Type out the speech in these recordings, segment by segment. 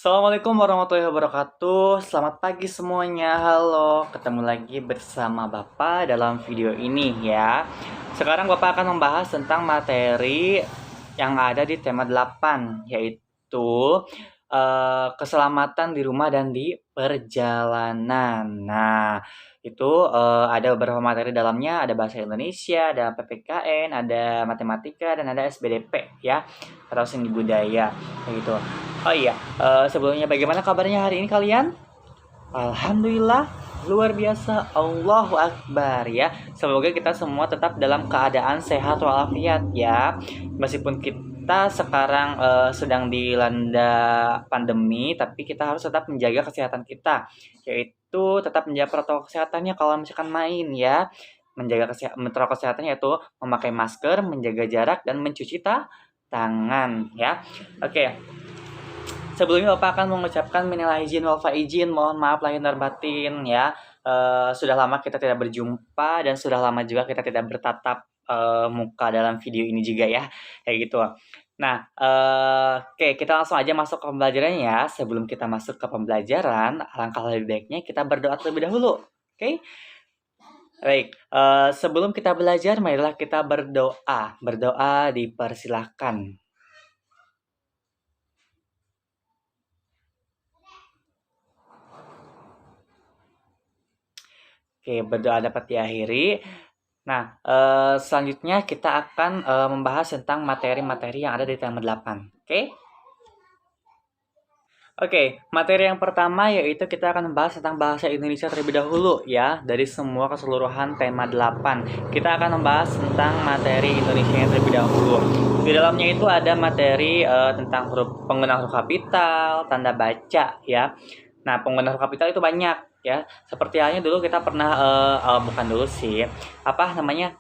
Assalamualaikum warahmatullahi wabarakatuh. Selamat pagi semuanya. Halo, ketemu lagi bersama Bapak dalam video ini ya. Sekarang Bapak akan membahas tentang materi yang ada di tema 8, yaitu keselamatan di rumah dan di perjalanan. Nah, itu ada beberapa materi dalamnya, ada bahasa Indonesia, ada PPKN, ada matematika, dan ada SBDP ya, atau seni budaya gitu. Oh iya, sebelumnya bagaimana kabarnya hari ini kalian? Alhamdulillah, luar biasa, Allahu Akbar ya. Semoga kita semua tetap dalam keadaan sehat walafiat ya. Meskipun kita sekarang sedang dilanda pandemi, tapi kita harus tetap menjaga kesehatan kita, yaitu tetap menjaga protokol kesehatannya kalau misalkan main ya. Menjaga protokol kesehatannya yaitu memakai masker, menjaga jarak, dan mencuci tangan ya. Oke. Sebelumnya Bapak akan mengucapkan minal aidin wal faizin, mohon maaf lahir dan batin ya. Sudah lama kita tidak berjumpa dan sudah lama juga kita tidak bertatap muka dalam video ini juga ya, kayak gitu. Nah, oke, kita langsung aja masuk ke pembelajarannya ya. Sebelum kita masuk ke pembelajaran, alangkah lebih baiknya kita berdoa terlebih dahulu. Oke? Baik, sebelum kita belajar, marilah kita berdoa. Berdoa dipersilahkan. Oke, berdoa dapat diakhiri. Nah, selanjutnya kita akan membahas tentang materi-materi yang ada di tema 8. Oke? Oke, materi yang pertama yaitu kita akan membahas tentang bahasa Indonesia terlebih dahulu ya, dari semua keseluruhan tema 8. Kita akan membahas tentang materi Indonesia yang terlebih dahulu. Di dalamnya itu ada materi tentang penggunaan huruf kapital, tanda baca ya. Nah, penggunaan huruf kapital itu banyak ya. Seperti halnya dulu kita pernah bukan dulu sih. Apa namanya?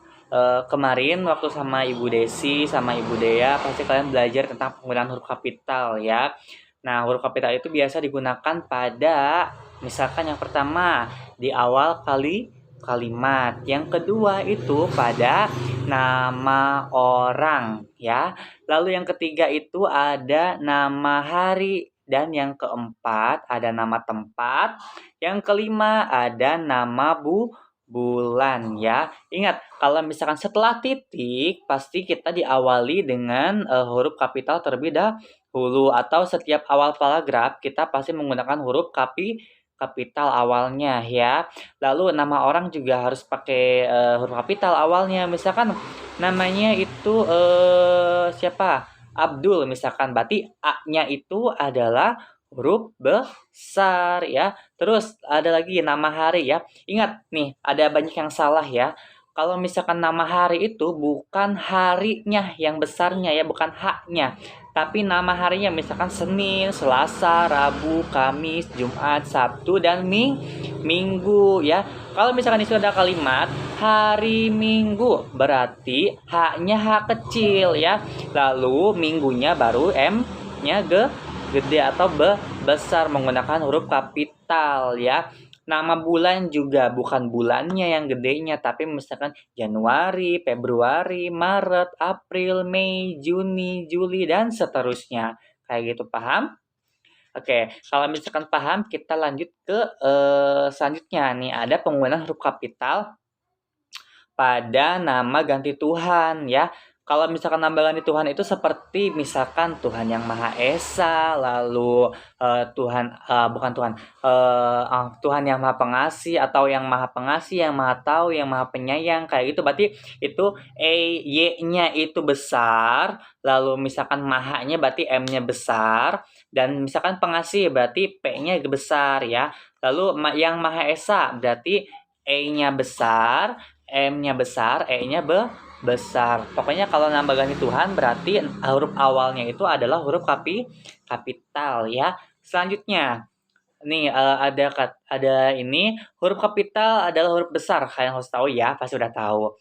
Kemarin waktu sama Ibu Desi sama Ibu Dea pasti kalian belajar tentang penggunaan huruf kapital ya. Nah, huruf kapital itu biasa digunakan pada misalkan yang pertama di awal kalimat, yang kedua itu pada nama orang ya. Lalu yang ketiga itu ada nama hari, dan yang keempat ada nama tempat, yang kelima ada nama bulan ya. Ingat, kalau misalkan setelah titik pasti kita diawali dengan huruf kapital terlebih dahulu, atau setiap awal paragraf kita pasti menggunakan huruf kapital awalnya ya. Lalu nama orang juga harus pakai huruf kapital awalnya. Misalkan namanya itu siapa? Abdul misalkan, berarti A-nya itu adalah huruf besar ya. Terus ada lagi nama hari ya. Ingat nih, ada banyak yang salah ya. Kalau misalkan nama hari itu bukan harinya yang besarnya ya, bukan haknya. Tapi nama harinya misalkan Senin, Selasa, Rabu, Kamis, Jumat, Sabtu, dan Minggu ya. Kalau misalkan itu ada kalimat hari Minggu, berarti haknya hak kecil ya. Lalu minggunya baru M-nya gede atau besar menggunakan huruf kapital ya. Nama bulan juga bukan bulannya yang gedenya, tapi misalkan Januari, Februari, Maret, April, Mei, Juni, Juli, dan seterusnya. Kayak gitu, paham? Oke, kalau misalkan paham, kita lanjut ke selanjutnya nih. Ada penggunaan huruf kapital pada nama ganti Tuhan ya. Kalau misalkan nama ganti Tuhan itu seperti misalkan Tuhan yang Maha Esa, lalu Tuhan bukan Tuhan, Tuhan yang Maha Pengasih, atau yang Maha Pengasih, yang Maha Tahu, yang Maha Penyayang, kayak gitu. Berarti itu Y-nya itu besar, lalu misalkan Maha-nya berarti M-nya besar, dan misalkan Pengasih berarti P-nya besar ya. Lalu yang Maha Esa berarti E-nya besar, M-nya besar, E-nya besar. Pokoknya kalau nambah ganti Tuhan berarti huruf awalnya itu adalah huruf kapital ya. Selanjutnya, nih ada ini huruf kapital adalah huruf besar. Kalian harus tahu ya, pasti udah tahu.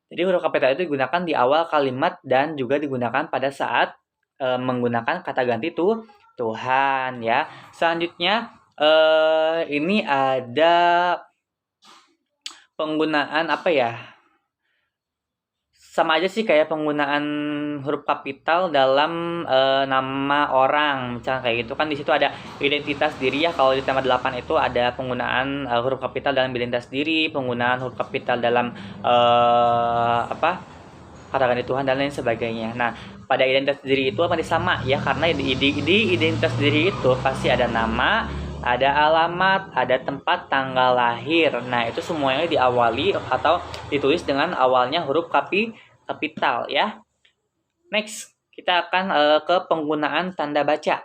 Jadi huruf kapital itu digunakan di awal kalimat dan juga digunakan pada saat menggunakan kata ganti Tuhan ya. Selanjutnya ini ada penggunaan apa ya? sama aja sih kayak penggunaan huruf kapital dalam nama orang, misalnya kayak gitu kan di situ ada identitas diri ya. Kalau di tema 8 itu ada penggunaan huruf kapital dalam identitas diri, penggunaan huruf kapital dalam katakan Tuhan dan lain sebagainya. Nah, pada identitas diri itu apa sama ya, karena di identitas diri itu pasti ada nama, ada alamat, ada tempat tanggal lahir. Nah, itu semuanya diawali atau ditulis dengan awalnya huruf kapital ya. Next, kita akan ke penggunaan tanda baca.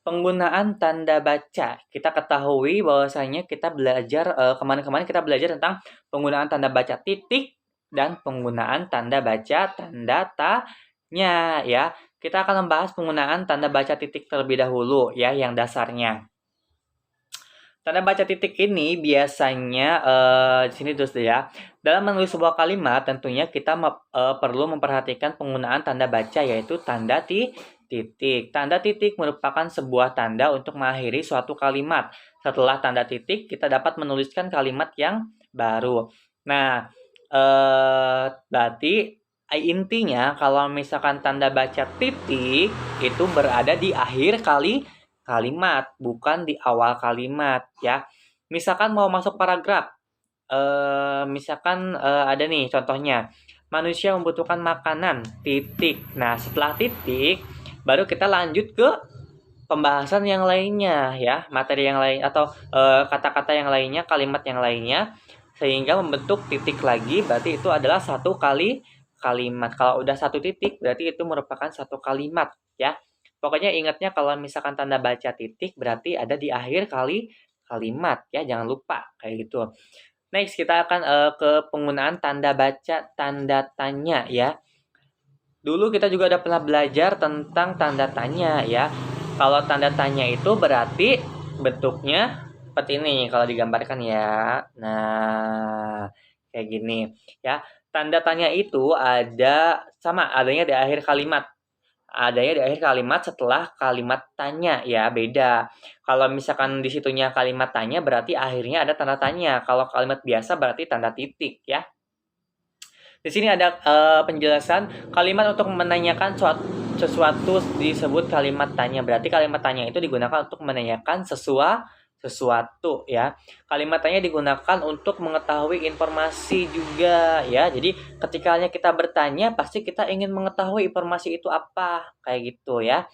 Penggunaan tanda baca. Kita ketahui bahwasanya kita belajar kemarin-kemarin kita belajar tentang penggunaan tanda baca titik dan penggunaan tanda baca tanda tanya ya. Kita akan membahas penggunaan tanda baca titik terlebih dahulu ya, yang dasarnya. Tanda baca titik ini biasanya di sini terus ya. Dalam menulis sebuah kalimat tentunya kita perlu memperhatikan penggunaan tanda baca, yaitu tanda titik. Tanda titik merupakan sebuah tanda untuk mengakhiri suatu kalimat. Setelah tanda titik kita dapat menuliskan kalimat yang baru. Nah, berarti intinya kalau misalkan tanda baca titik itu berada di akhir kalimat, bukan di awal kalimat ya. Misalkan mau masuk paragraf, misalkan ada nih contohnya, manusia membutuhkan makanan, titik. Nah, setelah titik, baru kita lanjut ke pembahasan yang lainnya ya, materi yang lain atau kata-kata yang lainnya, kalimat yang lainnya, sehingga membentuk titik lagi. Berarti itu adalah satu kalimat. Kalau udah satu titik, berarti itu merupakan satu kalimat ya. Pokoknya ingatnya kalau misalkan tanda baca titik berarti ada di akhir kalimat ya, jangan lupa kayak gitu. Next, kita akan ke penggunaan tanda baca tanda tanya ya. Dulu kita juga udah pernah belajar tentang tanda tanya ya. Kalau tanda tanya itu berarti bentuknya seperti ini kalau digambarkan ya. Nah, kayak gini ya. Tanda tanya itu adanya di akhir kalimat. Adanya di akhir kalimat setelah kalimat tanya ya, beda. Kalau misalkan di situnya kalimat tanya berarti akhirnya ada tanda tanya. Kalau kalimat biasa berarti tanda titik ya. Di sini ada penjelasan kalimat untuk menanyakan sesuatu disebut kalimat tanya. Berarti kalimat tanya itu digunakan untuk menanyakan sesuatu ya. Kalimat tanya digunakan untuk mengetahui informasi juga ya. Jadi ketika kita bertanya pasti kita ingin mengetahui informasi itu apa, kayak gitu ya.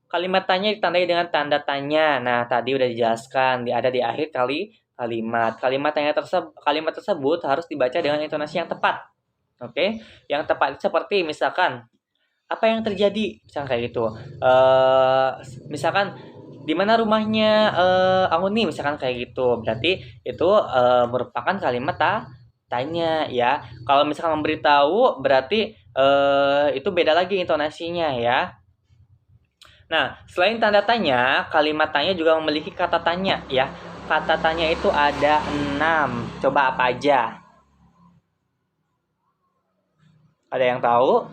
Kalimat tanya ditandai dengan tanda tanya. Nah, tadi udah dijelaskan, ada di akhir kalimat. Kalimat tersebut harus dibaca dengan intonasi yang tepat. Oke, yang tepat seperti misalkan apa yang terjadi, misalkan kayak gitu. Misalkan di mana rumahnya Auni, misalkan kayak gitu. Berarti itu merupakan kalimat tanya ya. Kalau misalkan memberitahu berarti itu beda lagi intonasinya ya. Nah, selain tanda tanya, kalimat tanya juga memiliki kata tanya ya. Kata tanya itu ada 6. Coba apa aja? Ada yang tahu?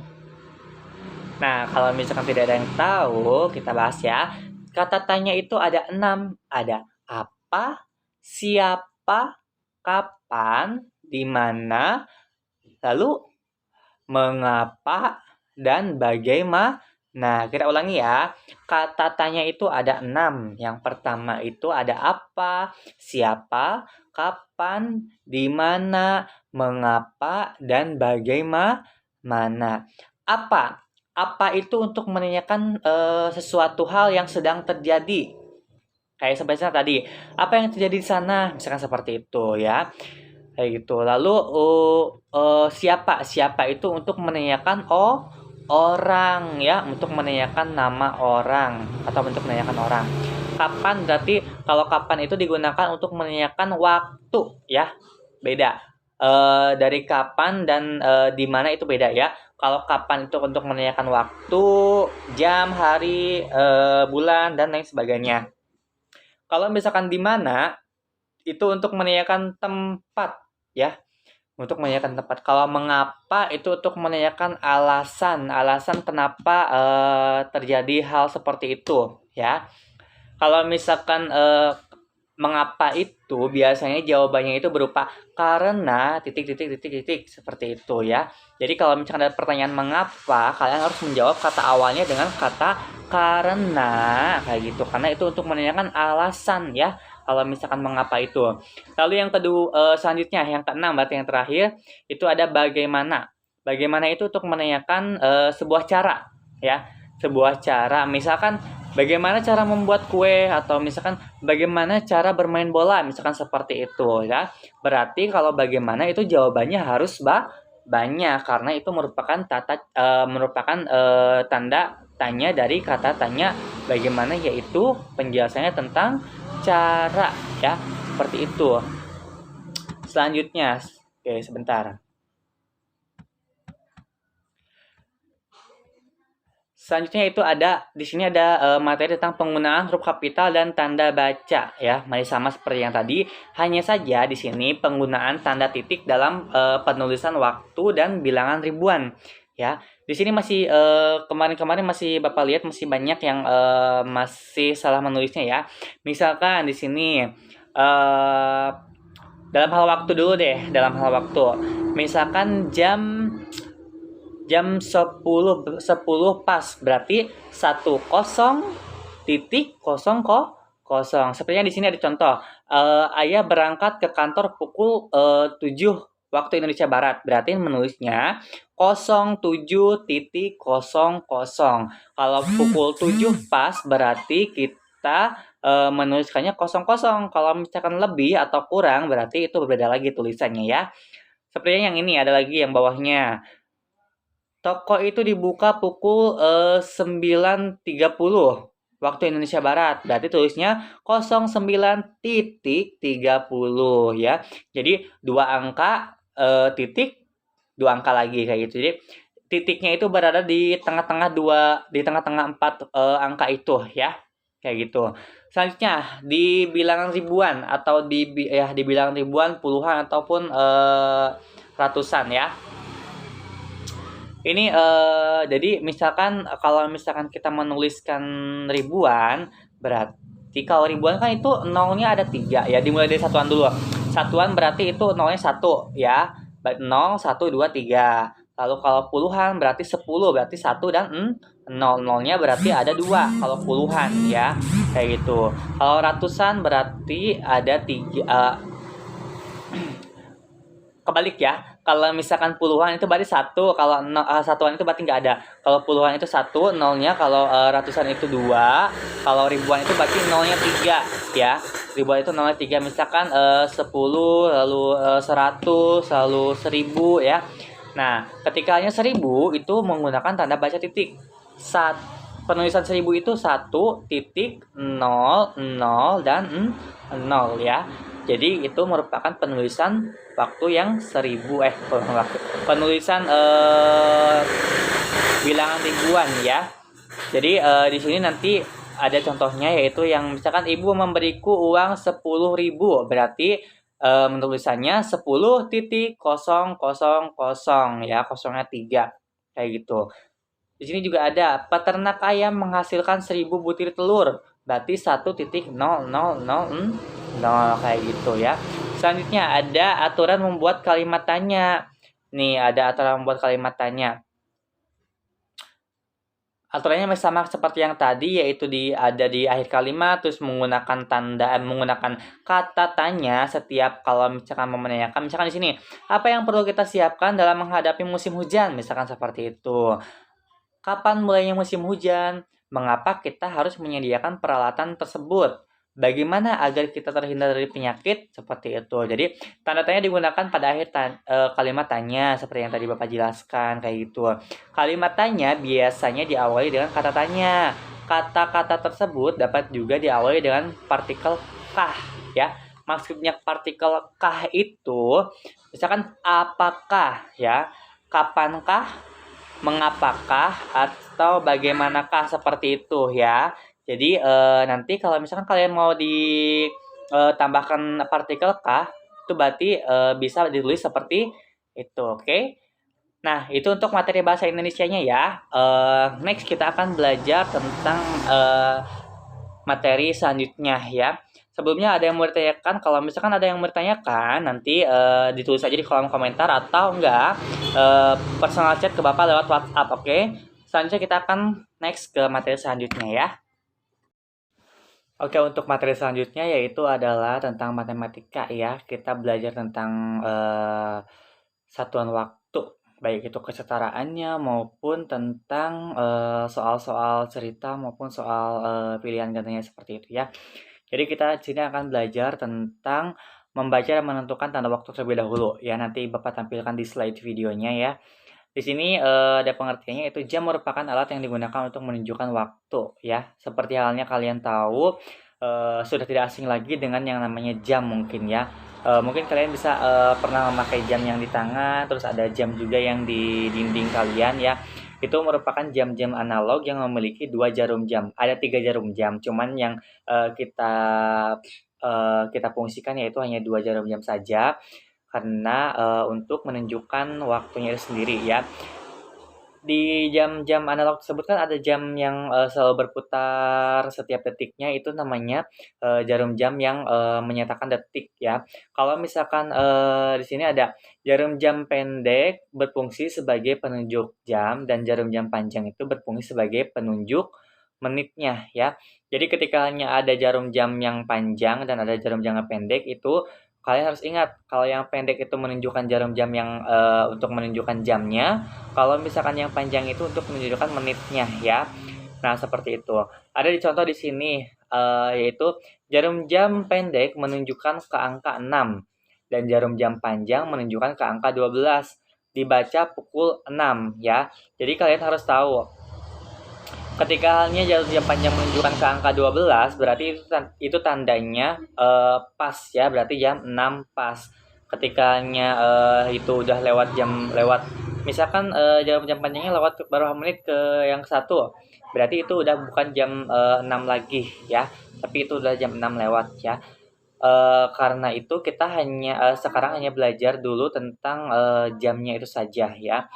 Nah, kalau misalkan tidak ada yang tahu, kita bahas ya. Kata tanya itu ada 6. Ada apa, siapa, kapan, di mana, lalu mengapa, dan bagaimana. Nah, kita ulangi ya. Kata tanya itu ada 6. Yang pertama itu ada apa, siapa, kapan, di mana, mengapa, dan bagaimana. Apa itu untuk menanyakan sesuatu hal yang sedang terjadi. Kayak sebenarnya tadi, apa yang terjadi di sana, misalkan seperti itu ya. Kayak gitu. Lalu siapa itu untuk menanyakan orang ya, untuk menanyakan nama orang atau untuk menanyakan orang. Kapan berarti kalau kapan itu digunakan untuk menanyakan waktu ya, beda. Dari kapan dan di mana itu beda ya. Kalau kapan itu untuk menanyakan waktu, jam, hari, bulan, dan lain sebagainya. Kalau misalkan di mana, itu untuk menanyakan tempat ya. Untuk menanyakan tempat. Kalau mengapa itu untuk menanyakan alasan kenapa terjadi hal seperti itu ya. Kalau misalkan mengapa itu biasanya jawabannya itu berupa karena titik seperti itu ya. Jadi kalau misalkan ada pertanyaan mengapa, kalian harus menjawab kata awalnya dengan kata karena kayak gitu. Karena itu untuk menanyakan alasan ya. Kalau misalkan mengapa itu. Lalu yang kedua selanjutnya yang keenam berarti yang terakhir itu ada bagaimana. Bagaimana itu untuk menanyakan sebuah cara ya. Sebuah cara misalkan bagaimana cara membuat kue atau misalkan bagaimana cara bermain bola misalkan seperti itu ya. Berarti kalau bagaimana itu jawabannya harus banyak karena itu merupakan tanda tanya dari kata tanya bagaimana yaitu penjelasannya tentang cara ya seperti itu. Selanjutnya oke sebentar. Selanjutnya itu ada di sini ada materi tentang penggunaan huruf kapital dan tanda baca ya. Masih sama seperti yang tadi, hanya saja di sini penggunaan tanda titik dalam penulisan waktu dan bilangan ribuan ya. Di sini masih kemarin-kemarin masih Bapak lihat masih banyak yang masih salah menulisnya ya. Misalkan di sini dalam hal waktu dulu deh, dalam hal waktu. Misalkan jam 10 pas berarti 10:00. Sepertinya di sini ada contoh. Ayah berangkat ke kantor pukul 7 waktu Indonesia Barat. Berarti menulisnya 07:00. Kalau pukul 7 pas berarti kita menuliskannya 00. Kalau misalkan lebih atau kurang berarti itu berbeda lagi tulisannya ya. Sepertinya yang ini ada lagi yang bawahnya. Toko itu dibuka pukul 9.30 waktu Indonesia Barat. Berarti tulisnya 09.30 ya. Jadi dua angka titik, dua angka lagi kayak gitu. Jadi titiknya itu berada di tengah-tengah empat angka itu ya. Kayak gitu. Selanjutnya di bilangan ribuan atau di bilangan ribuan, puluhan ataupun ratusan ya. Ini jadi misalkan kalau misalkan kita menuliskan ribuan, berarti kalau ribuan kan itu nolnya ada 3 ya. Dimulai dari satuan dulu. Satuan berarti itu nolnya 1 ya. 0, 1, 2, 3. Lalu kalau puluhan berarti 10, berarti 1 dan 0. Nolnya berarti ada 2 kalau puluhan ya. Kayak gitu. Kalau ratusan berarti ada 3 kebalik ya. Kalau misalkan puluhan itu berarti 1, kalau satuan itu berarti nggak ada. Kalau puluhan itu 1, nolnya, kalau ratusan itu 2, kalau ribuan itu berarti nolnya 3 ya. Ribuan itu nolnya 3, misalkan 10, lalu 100, lalu 1000 ya. Nah, ketika hanya 1000 itu menggunakan tanda baca titik. Penulisan 1000 itu 1, titik, 0, 0, dan 0 ya. Jadi itu merupakan penulisan waktu yang 1000 penulisan bilangan ribuan ya. Jadi di sini nanti ada contohnya yaitu yang misalkan ibu memberiku uang 10.000 berarti menulisannya 10.000 ya, kosongnya 3 kayak gitu. Di sini juga ada peternak ayam menghasilkan 1000 butir telur berarti 1.0000 kayak gitu ya. Selanjutnya ada aturan membuat kalimat tanya. Nih ada aturan membuat kalimat tanya. Aturannya sama seperti yang tadi yaitu ada di akhir kalimat, terus menggunakan menggunakan kata tanya setiap kalau misalkan mau menanyakan. Misalkan di sini, apa yang perlu kita siapkan dalam menghadapi musim hujan? Misalkan seperti itu. Kapan mulainya musim hujan? Mengapa kita harus menyediakan peralatan tersebut? Bagaimana agar kita terhindar dari penyakit? Seperti itu. Jadi, tanda tanya digunakan pada akhir kalimat tanya, seperti yang tadi Bapak jelaskan, kayak gitu. Kalimat tanya biasanya diawali dengan kata tanya. Kata-kata tersebut dapat juga diawali dengan partikel kah, ya. Maksudnya partikel kah itu, misalkan apakah, ya, kapankah, mengapakah, atau bagaimanakah, seperti itu, ya. Jadi nanti kalau misalkan kalian mau ditambahkan partikel kah, itu berarti bisa ditulis seperti itu, oke? Nah, itu untuk materi bahasa Indonesianya ya. Next kita akan belajar tentang materi selanjutnya ya. Sebelumnya ada yang mau ditanyakan? Kalau misalkan ada yang mau ditanyakan, nanti ditulis aja di kolom komentar atau enggak personal chat ke Bapak lewat WhatsApp, oke? Selanjutnya kita akan next ke materi selanjutnya ya. Oke, untuk materi selanjutnya yaitu adalah tentang matematika ya. Kita belajar tentang satuan waktu, baik itu kesetaraannya maupun tentang soal-soal cerita maupun soal pilihan gandanya seperti itu ya. Jadi kita di sini akan belajar tentang membaca dan menentukan tanda waktu terlebih dahulu ya. Nanti Bapak tampilkan di slide videonya ya. Di sini ada pengertiannya, yaitu jam merupakan alat yang digunakan untuk menunjukkan waktu ya. Seperti halnya kalian tahu sudah tidak asing lagi dengan yang namanya jam mungkin ya. Mungkin kalian bisa pernah memakai jam yang di tangan, terus ada jam juga yang di dinding kalian ya. Itu merupakan jam-jam analog yang memiliki 2 jarum jam. Ada 3 jarum jam, cuman yang kita fungsikan yaitu hanya 2 jarum jam saja karena untuk menunjukkan waktunya itu sendiri ya. Di jam-jam analog tersebut kan ada jam yang selalu berputar setiap detiknya, itu namanya jarum jam yang menyatakan detik ya. Kalau misalkan di sini ada jarum jam pendek berfungsi sebagai penunjuk jam dan jarum jam panjang itu berfungsi sebagai penunjuk menitnya ya. Jadi ketika hanya ada jarum jam yang panjang dan ada jarum jam yang pendek, itu kalian harus ingat kalau yang pendek itu menunjukkan jarum jam yang untuk menunjukkan jamnya, kalau misalkan yang panjang itu untuk menunjukkan menitnya ya. Nah, seperti itu. Ada di contoh di sini yaitu jarum jam pendek menunjukkan ke angka 6 dan jarum jam panjang menunjukkan ke angka 12. Dibaca pukul 6 ya. Jadi kalian harus tahu ketika halnya jarum jam panjang menunjukkan ke angka 12, berarti itu tandanya pas ya, berarti jam 6 pas. Ketika itu udah lewat misalkan jarum jam panjangnya lewat beberapa menit ke yang satu, berarti itu udah bukan jam 6 lagi ya, tapi itu udah jam 6 lewat ya. Karena itu kita sekarang hanya belajar dulu tentang jamnya itu saja ya.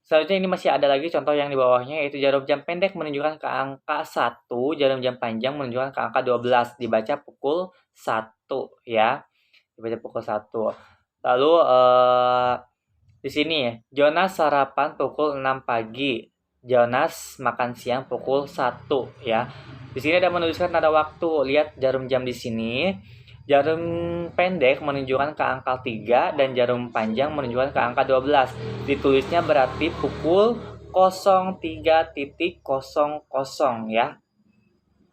Selanjutnya ini masih ada lagi contoh yang di bawahnya, yaitu jarum jam pendek menunjukkan ke angka 1, jarum jam panjang menunjukkan ke angka 12, dibaca pukul 1 ya. Dibaca pukul 1. Lalu di sini Jonas sarapan pukul 6 pagi. Jonas makan siang pukul 1 ya. Di sini ada menuliskan tanda waktu. Lihat jarum jam di sini. Jarum pendek menunjukkan ke angka 3 dan jarum panjang menunjukkan ke angka 12. Ditulisnya berarti pukul 03.00 ya.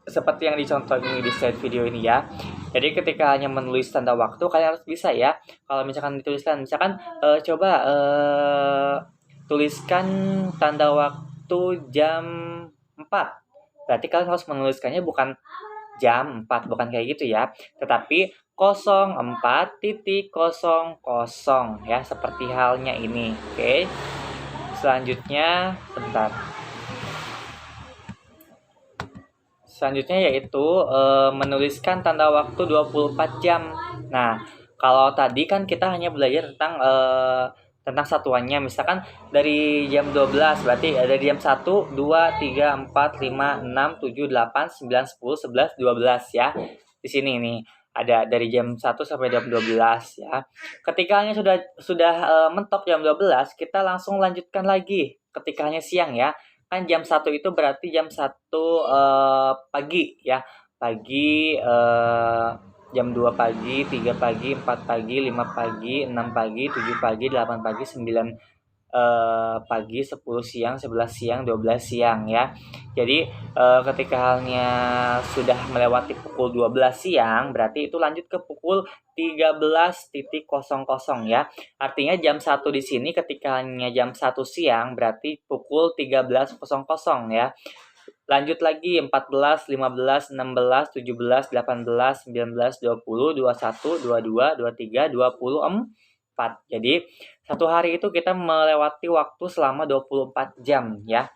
Seperti yang dicontohin di slide video ini ya. Jadi ketika hanya menulis tanda waktu, kalian harus bisa ya. Kalau misalkan dituliskan, misalkan coba tuliskan tanda waktu jam 4. Berarti kalian harus menuliskannya bukan jam 4, bukan kayak gitu ya, tetapi 04.00 ya, seperti halnya ini. Oke. Selanjutnya yaitu menuliskan tanda waktu 24 jam. Nah, kalau tadi kan kita hanya belajar tentang satuannya, misalkan dari jam 12 berarti ada jam 1, 2, 3, 4, 5, 6, 7, 8, 9, 10, 11, 12 ya. Di sini nih ada dari jam 1 sampai jam 12 ya. Ketika hanya sudah mentok jam 12, kita langsung lanjutkan lagi ketika hanya siang ya. Kan jam 1 itu berarti jam 1 pagi ya. Pagi jam 2 pagi, 3 pagi, 4 pagi, 5 pagi, 6 pagi, 7 pagi, 8 pagi, 9 pagi, 10 siang, 11 siang, 12 siang ya. Jadi ketika halnya sudah melewati pukul 12 siang, berarti itu lanjut ke pukul 13.00 ya. Artinya jam 1 di sini ketika hanya jam 1 siang, berarti pukul 13.00 ya. Lanjut lagi 14, 15, 16, 17, 18, 19, 20, 21, 22, 23, 24. Jadi satu hari itu kita melewati waktu selama 24 jam ya.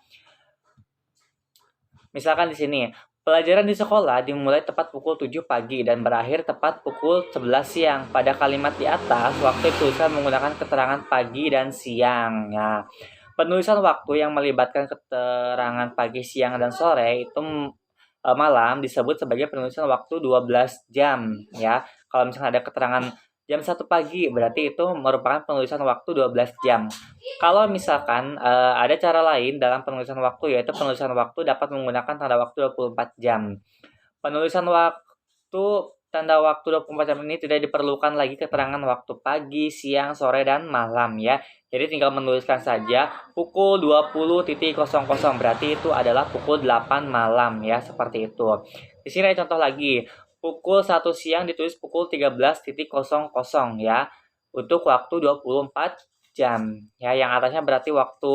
Misalkan di sini, pelajaran di sekolah dimulai tepat pukul 7 pagi dan berakhir tepat pukul 11 siang. Pada kalimat di atas, waktu dituliskan menggunakan keterangan pagi dan siang. Nah, penulisan waktu yang melibatkan keterangan pagi, siang, dan sore itu malam disebut sebagai penulisan waktu 12 jam ya. Kalau misalnya ada keterangan jam 1 pagi berarti itu merupakan penulisan waktu 12 jam. Kalau misalkan ada cara lain dalam penulisan waktu, yaitu penulisan waktu dapat menggunakan tanda waktu 24 jam. Penulisan waktu tanda waktu 24 jam ini tidak diperlukan lagi keterangan waktu pagi, siang, sore, dan malam ya. Jadi tinggal menuliskan saja pukul 20.00 berarti itu adalah pukul 8 malam ya, seperti itu. Di sini ada contoh lagi. Pukul 1 siang ditulis pukul 13.00 ya. Untuk waktu 24 jam. Ya, yang atasnya berarti waktu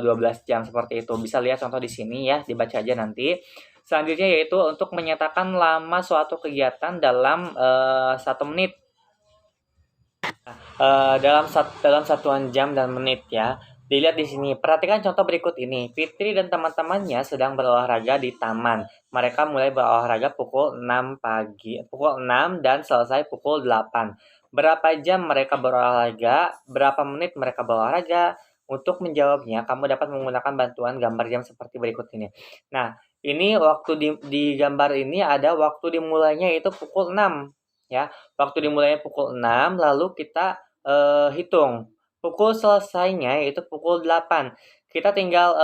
12 jam seperti itu. Bisa lihat contoh di sini ya, dibaca aja nanti. Selanjutnya yaitu untuk menyatakan lama suatu kegiatan dalam 1 menit. Dalam satuan jam dan menit ya. Dilihat di sini. Perhatikan contoh berikut ini. Fitri dan teman-temannya sedang berolahraga di taman. Mereka mulai berolahraga pukul 6 pagi, pukul 6 dan selesai pukul 8. Berapa jam mereka berolahraga? Berapa menit mereka berolahraga? Untuk menjawabnya, kamu dapat menggunakan bantuan gambar jam seperti berikut ini. Nah, ini waktu di gambar ini ada waktu dimulainya itu pukul 6 ya. Waktu dimulainya pukul 6 lalu kita hitung. Pukul selesainya yaitu pukul 8. Kita tinggal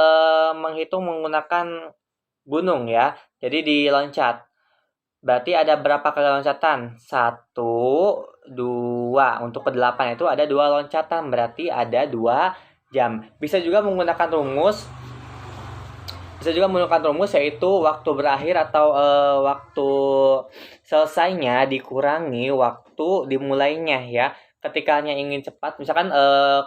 menghitung menggunakan gunung ya. Jadi diloncat. Berarti ada berapa kali loncatan? 1, 2. Untuk ke-8 itu ada 2 loncatan. Berarti ada 2 jam. Bisa juga menggunakan rumus yaitu waktu berakhir atau waktu selesainya dikurangi waktu dimulainya ya. Ketika hanya ingin cepat, misalkan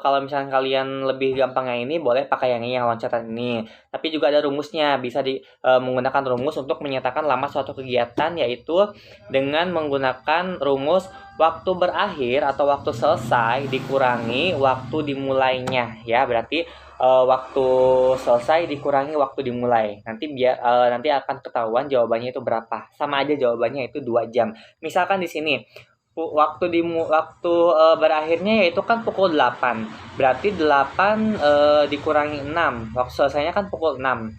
kalau misalkan kalian lebih gampangnya ini boleh pakai yang loncatan ini. Tapi juga ada rumusnya, bisa menggunakan rumus untuk menyatakan lama suatu kegiatan, yaitu dengan menggunakan rumus waktu berakhir atau waktu selesai dikurangi waktu dimulainya ya. Berarti waktu selesai dikurangi waktu dimulai. Nanti akan ketahuan jawabannya itu berapa. Sama aja jawabannya itu 2 jam. Misalkan di sini waktu berakhirnya yaitu kan pukul 8. Berarti 8 dikurangi 6. Waktu selesainya kan pukul 6.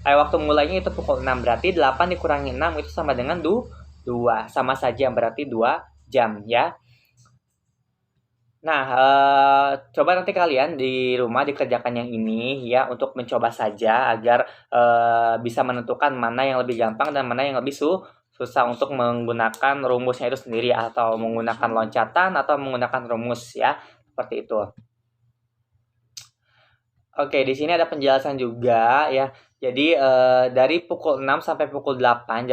Waktu mulainya itu pukul 6. Berarti 8 dikurangi 6 itu sama dengan 2. Sama saja berarti 2 jam ya. Nah, coba nanti kalian di rumah dikerjakan yang ini ya untuk mencoba saja agar bisa menentukan mana yang lebih gampang dan mana yang lebih susah untuk menggunakan rumusnya itu sendiri, atau menggunakan loncatan atau menggunakan rumus ya, seperti itu. Oke, di sini ada penjelasan juga ya. Jadi dari pukul 6 sampai pukul 8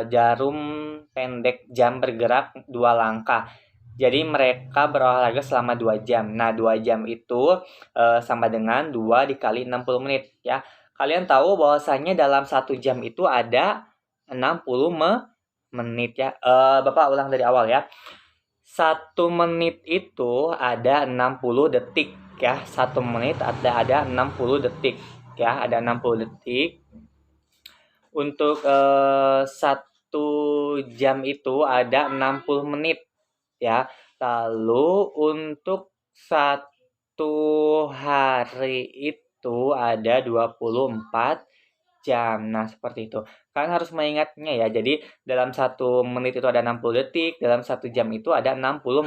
jarum pendek jam bergerak 2 langkah. Jadi mereka berolahraga selama 2 jam. Nah, 2 jam itu sama dengan 2 dikali 60 menit ya. Kalian tahu bahwasanya dalam 1 jam itu ada 60 menit ya. Bapak ulang dari awal ya. 1 menit itu ada 60 detik ya. 1 menit ada 60 detik ya. Ada 60 detik. Untuk 1 jam itu ada 60 menit ya. Lalu untuk 1 hari itu ada 24 jam. Nah, seperti itu. Kalian harus mengingatnya ya. Jadi dalam 1 menit itu ada 60 detik, dalam 1 jam itu ada 60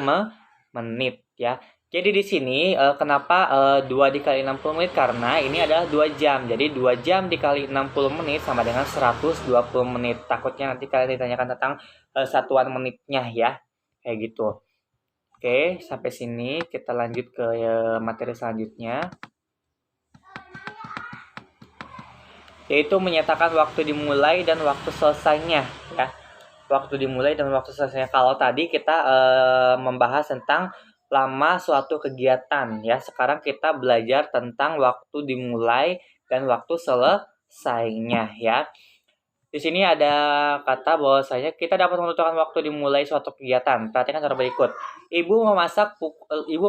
menit ya. Jadi di sini kenapa 2 dikali 60 menit? Karena ini adalah 2 jam. Jadi 2 jam dikali 60 menit sama dengan 120 menit. Takutnya nanti kalian ditanyakan tentang satuan menitnya ya. Kayak gitu. Oke, sampai sini kita lanjut ke materi selanjutnya. Yaitu menyatakan waktu dimulai dan waktu selesainya ya. Waktu dimulai dan waktu selesainya. Kalau tadi kita membahas tentang lama suatu kegiatan ya. Sekarang kita belajar tentang waktu dimulai dan waktu selesainya ya. Di sini ada kata bahwasanya kita dapat menentukan waktu dimulai suatu kegiatan. Perhatikan contoh berikut. Ibu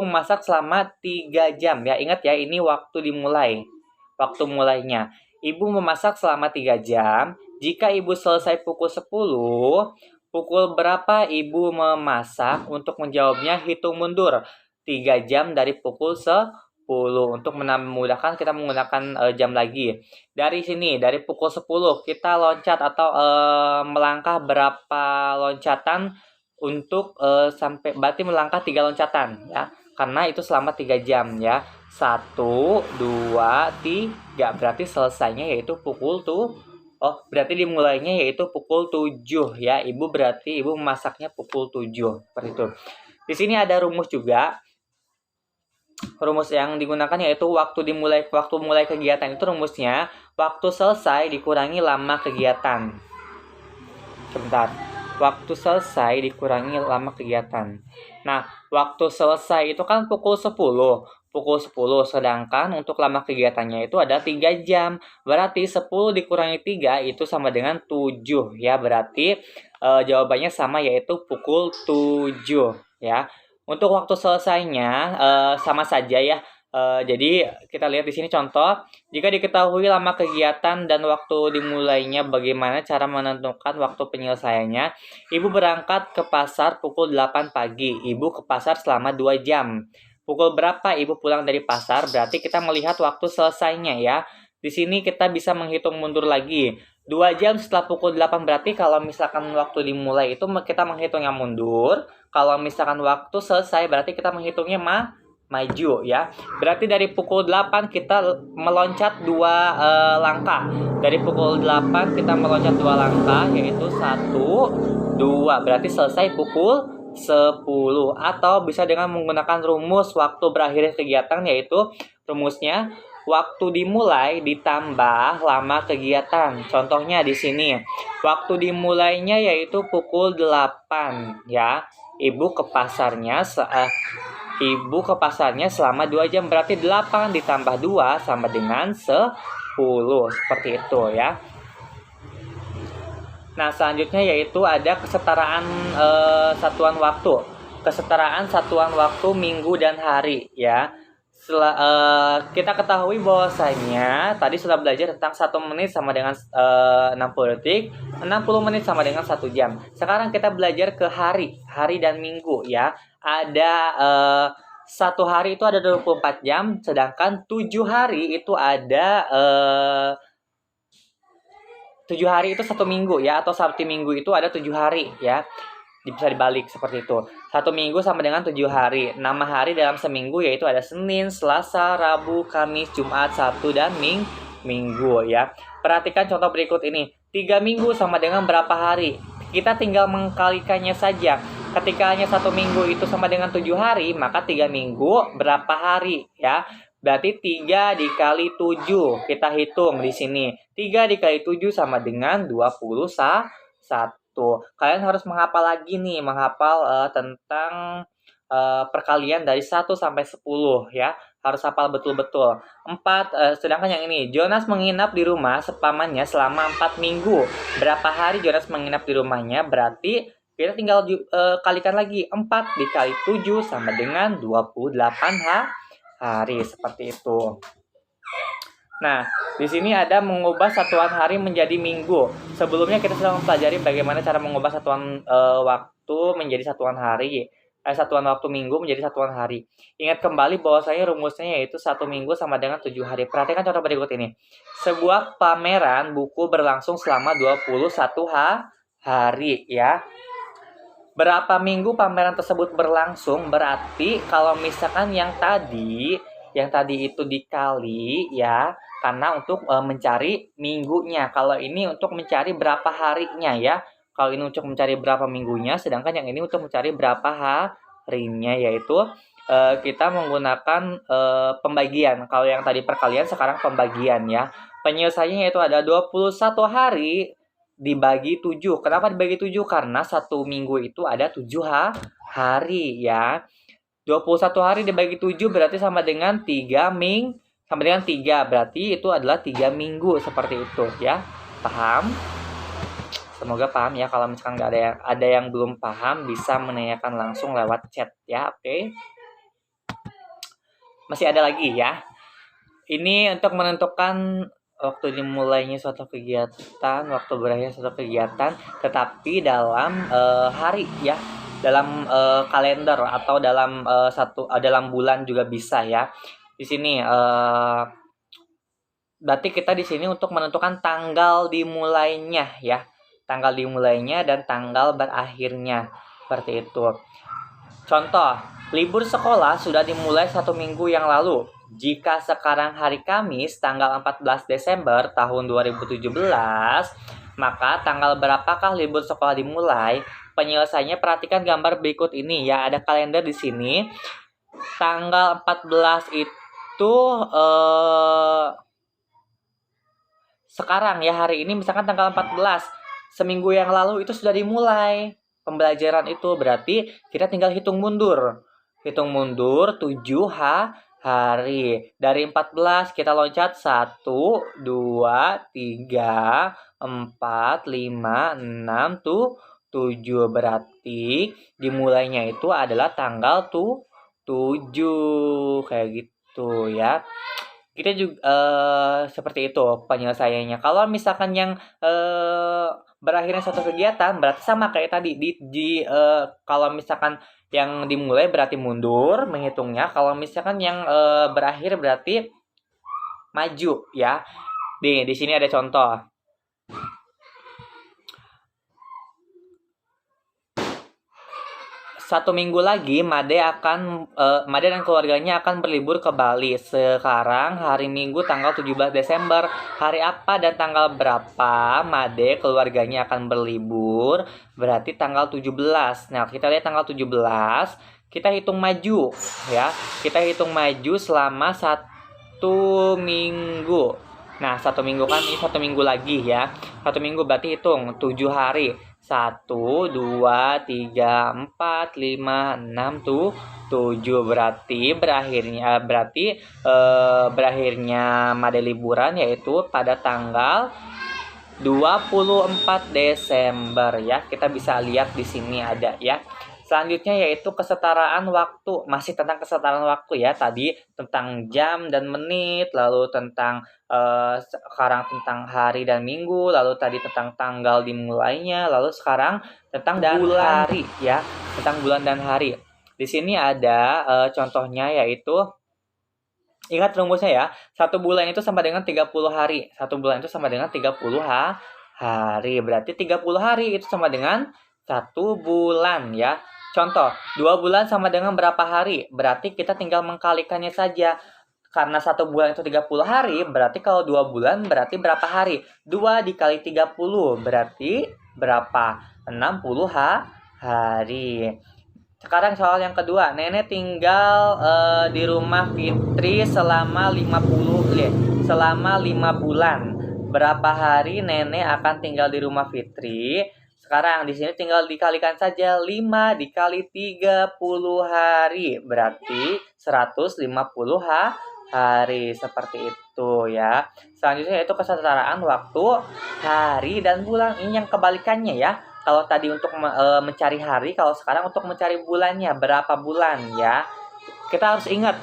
memasak selama 3 jam ya. Ingat ya, ini waktu dimulai. Waktu mulainya. Ibu memasak selama 3 jam. Jika ibu selesai pukul 10, pukul berapa ibu memasak? Untuk menjawabnya hitung mundur 3 jam dari pukul 10 Untuk memudahkan kita menggunakan jam lagi. Dari sini, dari pukul 10 kita loncat atau melangkah berapa loncatan untuk sampai berarti melangkah 3 loncatan ya. Karena itu selama 3 jam ya. 1, 2, 3. Berarti selesainya yaitu pukul berarti dimulainya yaitu pukul 7 ya. Berarti ibu memasaknya pukul 7 seperti itu. Di sini ada rumus juga. Rumus yang digunakan yaitu waktu mulai kegiatan itu rumusnya waktu selesai dikurangi lama kegiatan. Sebentar. Waktu selesai dikurangi lama kegiatan. Nah, waktu selesai itu kan pukul 10. Sedangkan untuk lama kegiatannya itu ada 3 jam. Berarti 10 dikurangi 3 itu sama dengan 7 ya. Berarti jawabannya sama yaitu pukul 7 ya. Untuk waktu selesainya sama saja ya. Jadi kita lihat di sini contoh. Jika diketahui lama kegiatan dan waktu dimulainya, bagaimana cara menentukan waktu penyelesaiannya? Ibu berangkat ke pasar pukul 8 pagi. Ibu ke pasar selama 2 jam. Pukul berapa ibu pulang dari pasar? Berarti kita melihat waktu selesainya ya. Di sini kita bisa menghitung mundur lagi. 2 jam setelah pukul 8 berarti kalau misalkan waktu dimulai itu kita menghitungnya mundur. Kalau misalkan waktu selesai berarti kita menghitungnya maju ya. Berarti dari pukul 8 kita meloncat 2 langkah. Dari pukul 8 kita meloncat 2 langkah yaitu 1, 2. Berarti selesai pukul 10 atau bisa dengan menggunakan rumus waktu berakhirnya kegiatan yaitu rumusnya waktu dimulai ditambah lama kegiatan. Contohnya di sini. Waktu dimulainya yaitu pukul 8 ya. Ibu ke pasarnya selama 2 jam berarti 8 ditambah 2 sama dengan 10. Seperti itu ya. Nah, selanjutnya yaitu ada kesetaraan satuan waktu. Kesetaraan satuan waktu minggu dan hari ya. Kita ketahui bahwasanya tadi sudah belajar tentang 1 menit sama dengan 60 detik, 60 menit sama dengan 1 jam. Sekarang kita belajar ke hari dan minggu ya. Ada 1 hari itu ada 24 jam, sedangkan 7 hari itu ada 7 hari itu 1 minggu ya, atau Sabtu Minggu itu ada 7 hari ya. Bisa dibalik seperti itu. 1 minggu sama dengan 7 hari. Nama hari dalam seminggu yaitu ada Senin, Selasa, Rabu, Kamis, Jumat, Sabtu, dan Minggu ya. Perhatikan contoh berikut ini. 3 minggu sama dengan berapa hari? Kita tinggal mengkalikannya saja. Ketika hanya 1 minggu itu sama dengan 7 hari, maka 3 minggu berapa hari ya? Berarti 3 dikali 7. Kita hitung di sini. 3 dikali 7 sama dengan 21. Kalian harus menghafal lagi nih, tentang perkalian dari 1 sampai 10 ya. Harus hafal betul-betul. 4, sedangkan yang ini, Jonas menginap di rumah sepamannya selama 4 minggu. Berapa hari Jonas menginap di rumahnya? Berarti kita tinggal kalikan lagi. 4 dikali 7 sama dengan 28 hari. Seperti itu. Nah, di sini ada mengubah satuan hari menjadi minggu. Sebelumnya kita sudah mempelajari bagaimana cara mengubah satuan waktu menjadi satuan hari. Satuan waktu minggu menjadi satuan hari. Ingat kembali bahwasanya rumusnya yaitu 1 minggu sama dengan 7 hari. Perhatikan contoh berikut ini. Sebuah pameran buku berlangsung selama 21 hari ya. Berapa minggu pameran tersebut berlangsung? Berarti kalau misalkan yang tadi itu dikali ya, karena untuk mencari minggunya. Kalau ini untuk mencari berapa harinya ya. Kalau ini untuk mencari berapa minggunya, sedangkan yang ini untuk mencari berapa harinya, yaitu kita menggunakan pembagian. Kalau yang tadi perkalian, sekarang pembagian ya. Penyelesaiannya yaitu ada 21 hari dibagi 7. Kenapa dibagi 7? Karena 1 minggu itu ada 7 hari ya. 21 hari dibagi 7 berarti sama dengan 3 berarti itu adalah 3 minggu seperti itu ya. Paham? Semoga paham ya. Kalau misalkan ada yang belum paham bisa menanyakan langsung lewat chat ya. Oke. Masih ada lagi ya. Ini untuk menentukan waktu dimulainya suatu kegiatan, waktu berakhirnya suatu kegiatan, tetapi dalam hari ya. Dalam kalender atau dalam bulan juga bisa ya. di sini berarti kita di sini untuk menentukan tanggal dimulainya ya. Tanggal dimulainya dan tanggal berakhirnya. Seperti itu. Contoh, libur sekolah sudah dimulai 1 minggu yang lalu. Jika sekarang hari Kamis, tanggal 14 Desember tahun 2017, maka tanggal berapakah libur sekolah dimulai? Penyelesaiannya perhatikan gambar berikut ini ya. Ada kalender di sini. Tanggal 14 itu sekarang ya, hari ini misalkan tanggal 14. Seminggu yang lalu itu sudah dimulai pembelajaran itu, berarti kita tinggal hitung mundur. Hitung mundur 7 hari. Dari 14 kita loncat 1, 2, 3, 4, 5, 6, 7. Berarti dimulainya itu adalah tanggal 7. Kayak gitu ya. Kita juga seperti itu penyelesaiannya. Kalau misalkan yang berakhirnya satu kegiatan berarti sama kayak tadi kalau misalkan yang dimulai berarti mundur menghitungnya, kalau misalkan yang berakhir berarti maju ya. Di sini ada contoh. 1 minggu lagi Made dan keluarganya akan berlibur ke Bali. Sekarang hari Minggu tanggal 17 Desember. Hari apa dan tanggal berapa Made keluarganya akan berlibur? Berarti tanggal 17. Nah, kita lihat tanggal 17. Kita hitung maju ya. Kita hitung maju selama 1 minggu. Nah, 1 minggu kan ini 1 minggu lagi ya. 1 minggu berarti hitung 7 hari. 1, 2, 3, 4, 5, 6, 7. Berarti berakhirnya Made liburan yaitu pada tanggal 24 Desember ya. Kita bisa lihat di sini ada ya. Selanjutnya yaitu kesetaraan waktu. Masih tentang kesetaraan waktu ya. Tadi tentang jam dan menit, lalu tentang sekarang tentang hari dan minggu, lalu tadi tentang tanggal dimulainya, lalu sekarang tentang bulan hari ya. Tentang bulan dan hari. Di sini ada contohnya yaitu, ingat rumusnya ya. 1 bulan itu sama dengan 30 hari. 1 bulan itu sama dengan 30 hari. Berarti 30 hari itu sama dengan 1 bulan ya. Contoh, 2 bulan sama dengan berapa hari? Berarti kita tinggal mengkalikannya saja. Karena 1 bulan itu 30 hari, berarti kalau 2 bulan berarti berapa hari? 2 dikali 30 berarti berapa? 60 hari. Sekarang soal yang kedua. Nenek tinggal di rumah Fitri selama 5 bulan. Berapa hari nenek akan tinggal di rumah Fitri? Sekarang di sini tinggal dikalikan saja. 5 dikali 30 hari berarti 150 hari. Seperti itu ya. Selanjutnya itu kesetaraan waktu hari dan bulan. Ini yang kebalikannya ya. Kalau tadi untuk mencari hari, kalau sekarang untuk mencari bulannya, berapa bulan ya. Kita harus ingat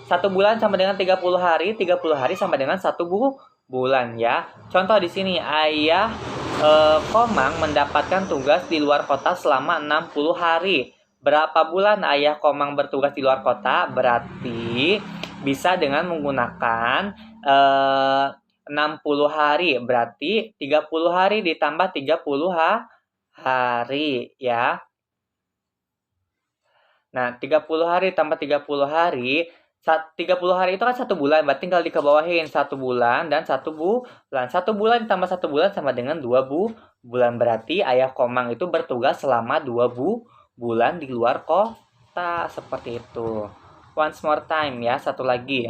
1 bulan sama dengan 30 hari, 30 hari sama dengan 1 bulan ya. Contoh di sini, ayah Komang mendapatkan tugas di luar kota selama 60 hari. Berapa bulan ayah Komang bertugas di luar kota? Berarti bisa dengan menggunakan 60 hari. Berarti 30 hari ditambah 30 hari ya. Nah, 30 hari tambah 30 hari, 30 hari itu kan 1 bulan, berarti tinggal dikebawahin 1 bulan dan 1 bulan. 1 bulan tambah 1 bulan sama dengan 2 bulan. Berarti ayah Komang itu bertugas selama 2 bulan di luar kota. Seperti itu. Once more time ya, satu lagi.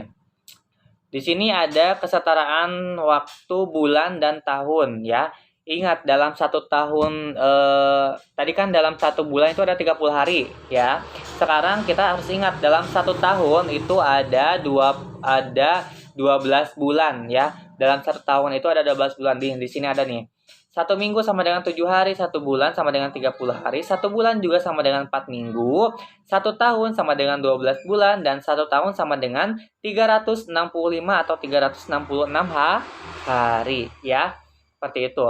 Di sini ada kesetaraan waktu bulan dan tahun ya. Ingat dalam 1 tahun tadi kan dalam 1 bulan itu ada 30 hari ya. Sekarang kita harus ingat dalam 1 tahun itu ada 12 bulan ya. Dalam 1 tahun itu ada 12 bulan. Di sini ada nih. 1 minggu sama dengan 7 hari, 1 bulan sama dengan 30 hari, 1 bulan juga sama dengan 4 minggu, 1 tahun sama dengan 12 bulan, dan 1 tahun sama dengan 365 atau 366 hari ya. Seperti itu.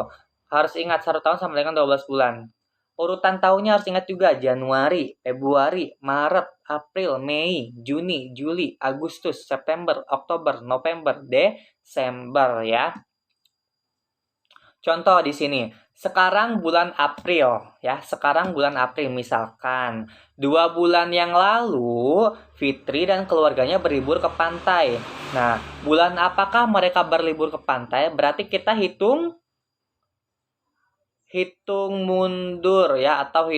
Harus ingat 1 tahun sama dengan 12 bulan. Urutan tahunnya harus ingat juga, Januari, Februari, Maret, April, Mei, Juni, Juli, Agustus, September, Oktober, November, Desember ya. Contoh di sini, sekarang bulan April ya, sekarang bulan April misalkan 2 bulan yang lalu Fitri dan keluarganya berlibur ke pantai. Nah, bulan apakah mereka berlibur ke pantai? Berarti kita hitung mundur ya, atau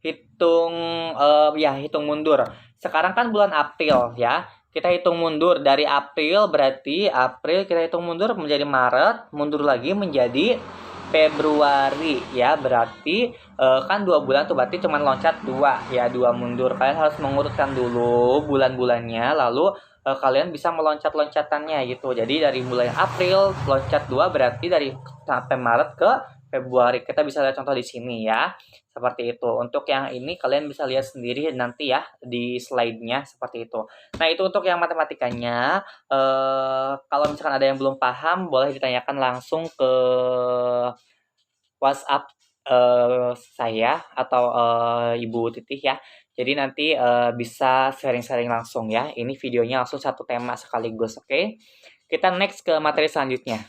hitung mundur. Sekarang kan bulan April ya. Kita hitung mundur dari April, berarti April kita hitung mundur menjadi Maret, mundur lagi menjadi Februari ya. Berarti kan 2 bulan tuh, berarti cuma loncat 2 ya, 2 mundur. Kalian harus mengurutkan dulu bulan-bulannya, lalu kalian bisa meloncat-loncatannya gitu. Jadi dari mulai April loncat 2, berarti dari sampai Maret ke Februari. Kita bisa lihat contoh di sini ya. Seperti itu. Untuk yang ini kalian bisa lihat sendiri nanti ya di slide-nya seperti itu. Nah, itu untuk yang matematikanya. Kalau misalkan ada yang belum paham, boleh ditanyakan langsung ke WhatsApp saya atau Ibu Titih ya. Jadi nanti bisa sharing-sharing langsung ya. Ini videonya langsung satu tema sekaligus, oke? Kita next ke materi selanjutnya.